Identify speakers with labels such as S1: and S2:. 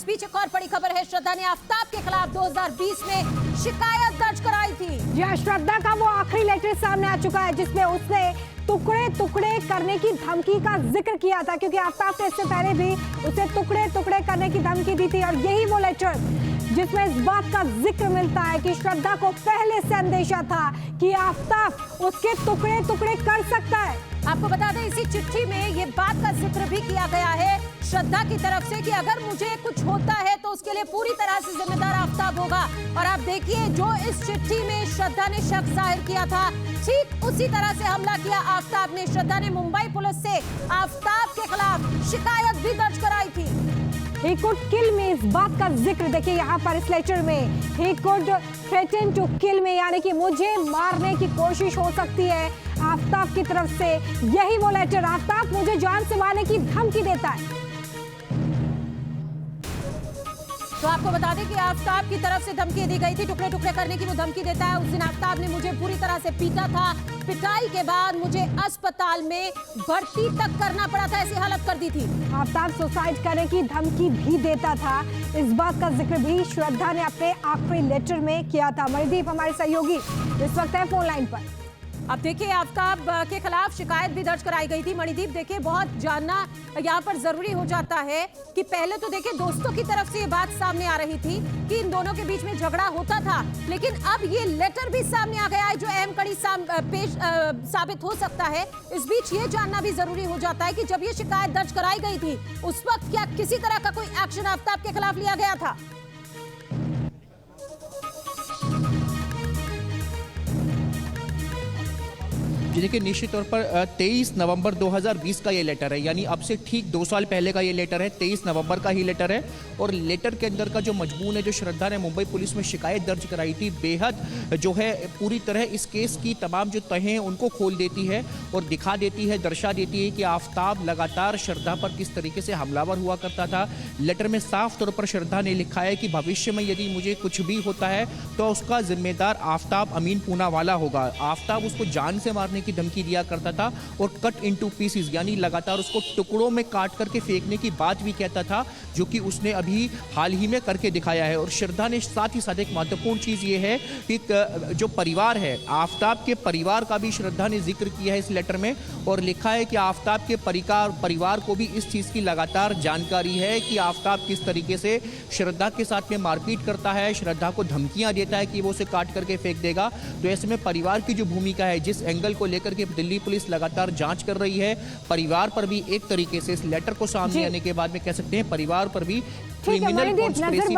S1: इस बीच एक और बड़ी खबर है, श्रद्धा ने आफताब के खिलाफ 2020 में शिकायत दर्ज कराई थी।
S2: जी हाँ, श्रद्धा का वो आखिरी लेटर सामने आ चुका है जिसमें उसने टुकड़े टुकड़े करने की धमकी का जिक्र किया था, क्योंकि आफताब ने इससे पहले भी उसे टुकड़े टुकड़े करने की धमकी दी थी। और यही वो लेटर जिसमें इस बात का जिक्र मिलता है कि श्रद्धा को पहले से अंदेशा था कि आफताब उसके टुकड़े टुकड़े कर सकता है।
S1: आपको बता दें, इसी चिट्ठी में ये बात का जिक्र भी किया गया है श्रद्धा की तरफ से कि अगर मुझे कुछ होता है तो उसके लिए पूरी तरह से जिम्मेदार आफताब होगा। और आप देखिए, जो इस चिट्ठी में श्रद्धा ने शक जाहिर किया था, ठीक उसी तरह से हमला किया आफताब ने। श्रद्धा ने मुंबई पुलिस से आफताब के खिलाफ शिकायत भी दर्ज कराई थी।
S2: He could kill me, इस बात का जिक्र देखिए यहाँ पर इस लेटर में। He could threaten to kill me, यानी कि मुझे मारने की कोशिश हो सकती है आफताब की तरफ से। यही वो लेटर, आफताब मुझे जान से मारने की धमकी देता है।
S1: तो आपको बता दें कि आफताब की तरफ से धमकी दी गई थी, टुकड़े टुकड़े करने की वो धमकी देता है। उस दिन आफताब ने मुझे पूरी तरह से पीटा था, पिटाई के बाद मुझे अस्पताल में भर्ती तक करना पड़ा था, ऐसी हालत कर दी थी।
S2: आफताब सुसाइड करने की धमकी भी देता था, इस बात का जिक्र भी श्रद्धा ने अपने आखिरी लेटर में किया था। मणिदीप हमारे सहयोगी इस वक्त है फोन लाइन पर।
S1: अब देखिए, आफताब के खिलाफ शिकायत भी दर्ज कराई गई थी। मणिदीप, देखिए बहुत जानना यहाँ पर जरूरी हो जाता है कि पहले तो देखिए दोस्तों की तरफ से ये बात सामने आ रही थी कि इन दोनों के बीच में झगड़ा होता था, लेकिन अब ये लेटर भी सामने आ गया है जो अहम कड़ी साबित हो सकता है। इस बीच ये जानना भी जरूरी हो जाता है कि जब ये शिकायत दर्ज कराई गई थी उस वक्त क्या किसी तरह का कोई एक्शन आफताब के खिलाफ लिया गया था?
S3: देखिए, निश्चित तौर पर 23 नवंबर 2020 का ये लेटर है, यानी अब से ठीक 2 साल पहले का ये लेटर है। 23 नवंबर का ही लेटर है और लेटर के अंदर का जो मजमून है, जो श्रद्धा ने मुंबई पुलिस में शिकायत दर्ज कराई थी, बेहद जो है पूरी तरह इस केस की तमाम जो तहें उनको खोल देती है और दिखा देती है, दर्शा देती है कि आफताब लगातार श्रद्धा पर किस तरीके से हमलावर हुआ करता था। लेटर में साफ तौर पर श्रद्धा ने लिखा है कि भविष्य में यदि मुझे कुछ भी होता है तो उसका जिम्मेदार आफताब अमीन पूनावाला होगा। आफताब उसको जान से मारने की धमकी दिया करता था और कट इनटू पीसेस, यानी लगातार उसको टुकड़ों में काट करके फेंकने की बात भी कहता था, जो कि उसने अभी हाल ही में करके दिखाया है। और श्रद्धा ने साथ ही साथ एक महत्वपूर्ण चीज ये है कि जो परिवार है, आफताब के परिवार का भी श्रद्धा ने जिक्र किया है इस लेटर में और लिखा है कि आफताब के परिवार को भी इस चीज की लगातार जानकारी है कि आफताब किस तरीके से श्रद्धा के साथ में मारपीट करता है, श्रद्धा को धमकियां देता है कि वो उसे काट करके फेंक देगा। तो ऐसे में परिवार की जो भूमिका है, जिस एंगल को लेकर के दिल्ली पुलिस लगातार जांच कर रही है, परिवार पर भी एक तरीके से इस लेटर को सामने आने के बाद में कह सकते हैं परिवार पर भी क्रिमिनल कॉन्स्पिरेसी